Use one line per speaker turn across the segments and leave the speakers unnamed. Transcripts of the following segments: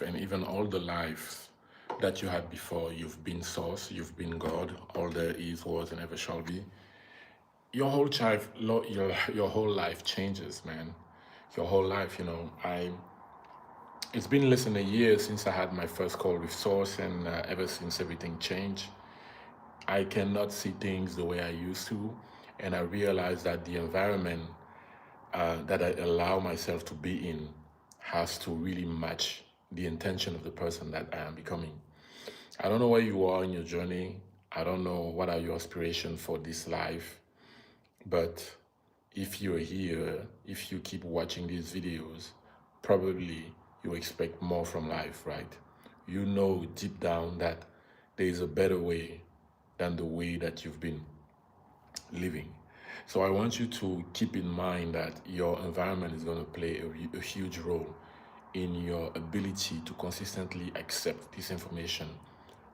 life and even all the lives that you had before, you've been Source, you've been God, all there is, was, and ever shall be. Your whole life changes, man. Your whole life, it's been less than a year since I had my first call with Source, and ever since everything changed, I cannot see things the way I used to, and I realized that the environment that I allow myself to be in has to really match the intention of the person that I am becoming. I don't know where you are in your journey. I don't know what are your aspirations for this life, but if you're here, if you keep watching these videos, probably you expect more from life, right? You know deep down that there is a better way than the way that you've been living. So I want you to keep in mind that your environment is going to play a huge role in your ability to consistently accept this information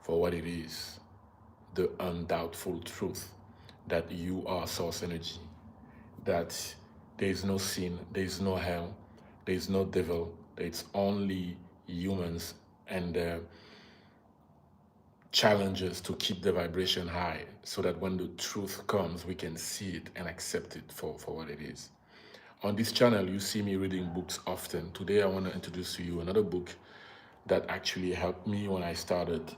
for what it is, the undoubtful truth that you are source energy, that there is no sin, there is no hell, there is no devil, it's only humans and their challenges to keep the vibration high so that when the truth comes, we can see it and accept it for what it is. On this channel, you see me reading books often. Today, I want to introduce to you another book that actually helped me when I started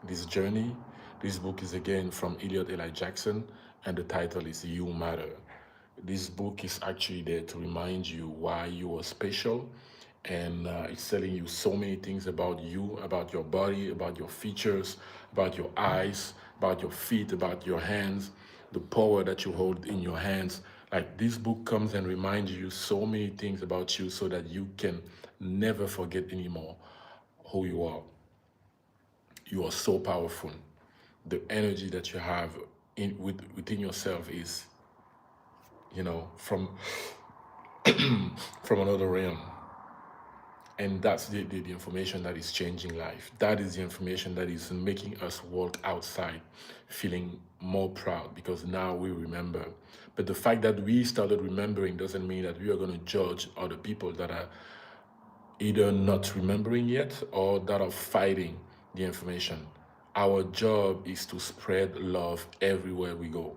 this journey. This book is again from Elliot Eli Jackson, and the title is You Matter. This book is actually there to remind you why you are special, and it's telling you so many things about you, about your body, about your features, about your eyes, about your feet, about your hands, the power that you hold in your hands. Like, this book comes and reminds you so many things about you so that you can never forget anymore who you are. You are so powerful. The energy that you have within yourself is, from from another realm. And that's the information that is changing life. That is the information that is making us walk outside feeling more proud because now we remember. But the fact that we started remembering doesn't mean that we are going to judge other people that are either not remembering yet or that are fighting the information. Our job is to spread love everywhere we go.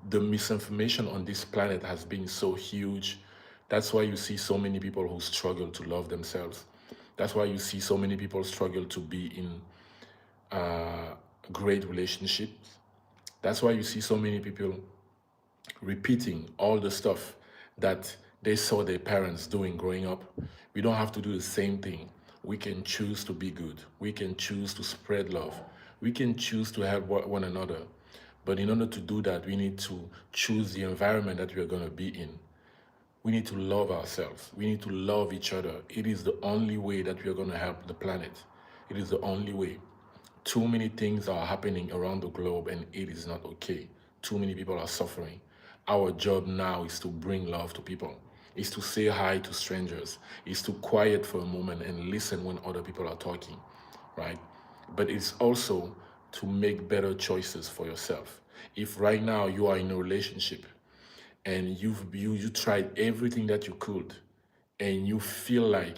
The misinformation on this planet has been so huge. That's why you see so many people who struggle to love themselves. That's why you see so many people struggle to be in great relationships. That's why you see so many people repeating all the stuff that they saw their parents doing growing up. We don't have to do the same thing. We can choose to be good. We can choose to spread love. We can choose to help one another. But in order to do that, we need to choose the environment that we are going to be in. We need to love ourselves. We need to love each other. It is the only way that we are going to help the planet. It is the only way. Too many things are happening around the globe and it is not okay. Too many people are suffering. Our job now is to bring love to people, is to say hi to strangers, is to quiet for a moment and listen when other people are talking, right? But it's also to make better choices for yourself. If right now you are in a relationship and you tried everything that you could and you feel like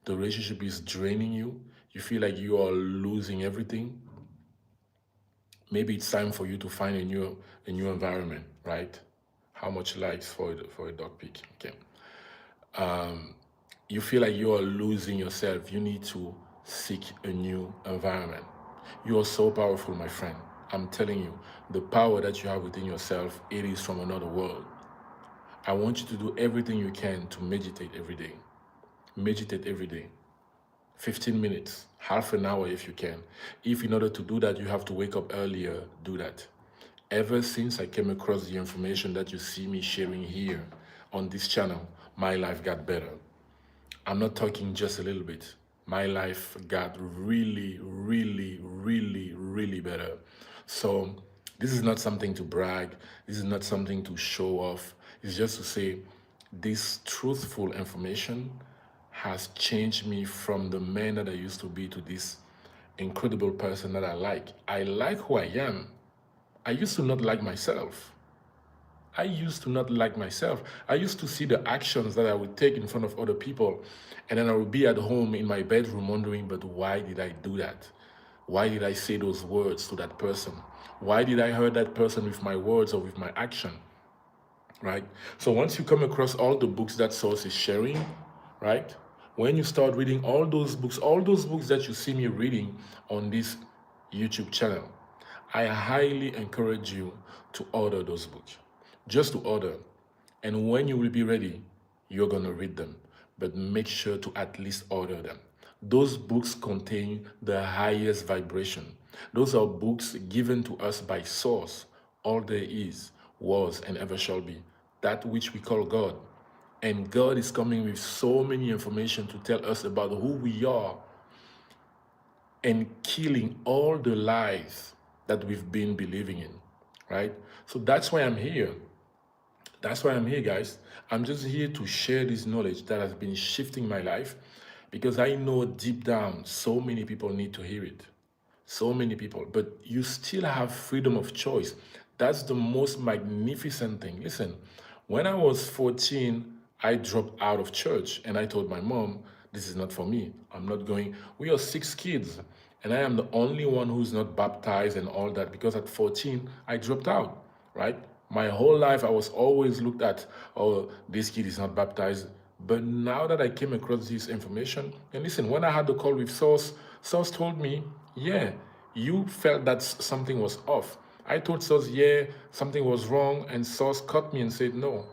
the relationship is draining you, you feel like you are losing everything, maybe it's time for you to find a new environment, right? How much likes for a dog pic? Okay. You feel like you are losing yourself. You need to seek a new environment. You are so powerful, my friend. I'm telling you, the power that you have within yourself, it is from another world. I want you to do everything you can to meditate every day. Meditate every day. 15 minutes, half an hour if you can. If in order to do that, you have to wake up earlier, do that. Ever since I came across the information that you see me sharing here on this channel, my life got better. I'm not talking just a little bit. My life got really, really, really, really better. So this is not something to brag. This is not something to show off. It's just to say this truthful information has changed me from the man that I used to be to this incredible person that I like. I like who I am. I used to not like myself. I used to not like myself. I used to see the actions that I would take in front of other people, and then I would be at home in my bedroom wondering, but why did I do that? Why did I say those words to that person? Why did I hurt that person with my words or with my action? Right? So once you come across all the books that Source is sharing, right? When you start reading all those books that you see me reading on this YouTube channel, I highly encourage you to order those books. Just to order. And when you will be ready, you're going to read them. But make sure to at least order them. Those books contain the highest vibration. Those are books given to us by Source. All there is, was, and ever shall be. That which we call God. And God is coming with so many information to tell us about who we are and killing all the lies that we've been believing in, right? So that's why I'm here. That's why I'm here, guys. I'm just here to share this knowledge that has been shifting my life, because I know deep down so many people need to hear it. So many people. But you still have freedom of choice. That's the most magnificent thing. Listen, when I was 14, I dropped out of church and I told my mom, this is not for me. I'm not going. We are 6 kids, and I am the only one who's not baptized and all that, because at 14, I dropped out, right? My whole life, I was always looked at, oh, this kid is not baptized. But now that I came across this information, and listen, when I had the call with Source, Source told me, yeah, you felt that something was off. I told Source, yeah, something was wrong, and Source cut me and said, no,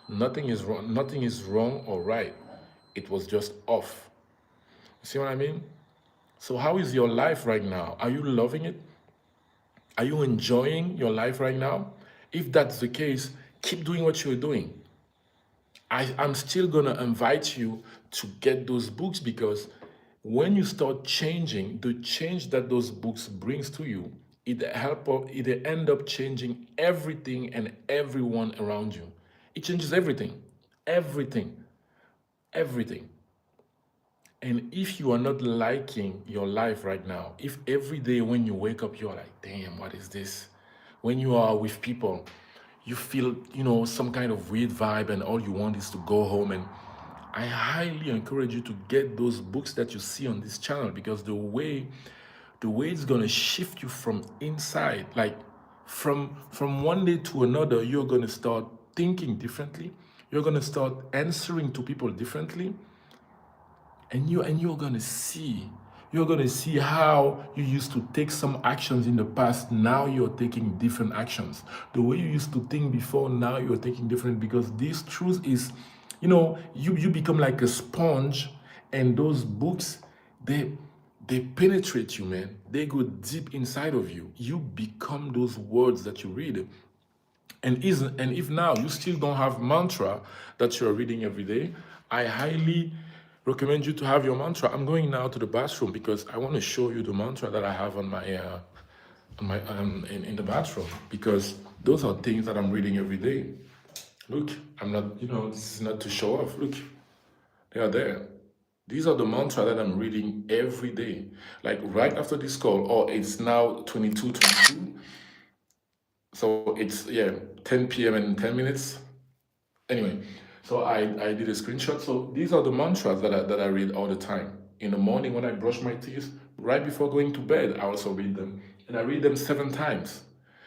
nothing is wrong. Nothing is wrong or right. It was just off. See what I mean? So how is your life right now? Are you loving it? Are you enjoying your life right now? If that's the case, keep doing what you're doing. I'm still going to invite you to get those books, because when you start changing, the change that those books brings to you, it end up changing everything and everyone around you. It changes everything, everything, everything. And if you are not liking your life right now, if every day when you wake up, you're like, damn, what is this? When you are with people, you feel, some kind of weird vibe, and all you want is to go home. And I highly encourage you to get those books that you see on this channel, because the way it's going to shift you from inside, like from one day to another, you're going to start thinking differently. You're going to start answering to people differently. And you're gonna see how you used to take some actions in the past. Now you're taking different actions. The way you used to think before, now you're thinking different, because this truth is, you become like a sponge, and those books, they penetrate you, man. They go deep inside of you. You become those words that you read. And if now you still don't have mantra that you're reading every day, I highly recommend you to have your mantra. I'm going now to the bathroom, because I want to show you the mantra that I have on my in the bathroom, because those are things that I'm reading every day. Look, I'm not, this is not to show off. Look, they are there. These are the mantra that I'm reading every day. Like right after this call, it's now 22:22. So it's 10 p.m. and 10 minutes. Anyway, so I did a screenshot. So these are the mantras that I read all the time. In the morning when I brush my teeth, right before going to bed, I also read them. And I read them 7 times,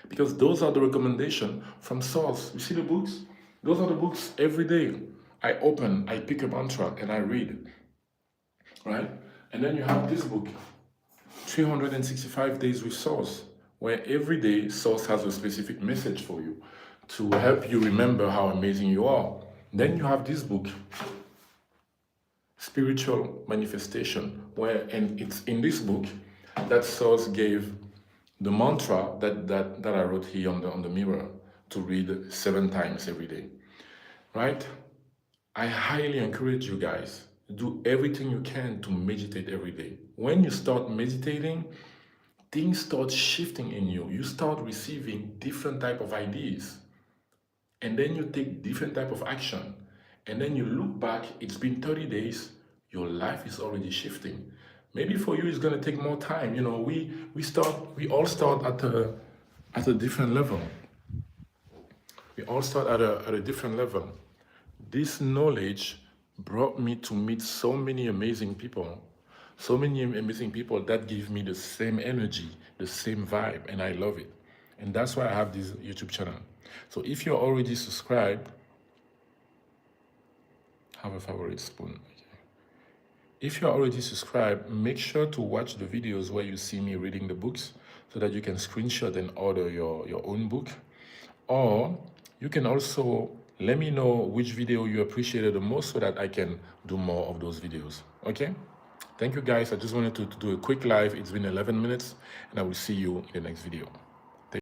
because those are the recommendation from Source. You see the books? Those are the books every day. I pick a mantra and I read, right? And then you have this book, 365 Days with Source, where every day Source has a specific message for you to help you remember how amazing you are. Then you have this book, Spiritual Manifestation, and it's in this book that Source gave the mantra that I wrote here on the mirror to read 7 times every day, right? I highly encourage you guys, do everything you can to meditate every day. When you start meditating, things start shifting in you. You start receiving different type of ideas. And then you take different type of action. And then you look back, it's been 30 days, your life is already shifting. Maybe for you, it's going to take more time. We all start at a different level. We all start at a different level. This knowledge brought me to meet so many amazing people, that give me the same energy, the same vibe, and I love it. And that's why I have this YouTube channel. So if you're already subscribed, have a favorite spoon. If you're already subscribed, make sure to watch the videos where you see me reading the books so that you can screenshot and order your own book. Or you can also let me know which video you appreciated the most so that I can do more of those videos. Okay? Thank you guys. I just wanted to do a quick live. It's been 11 minutes and I will see you in the next video.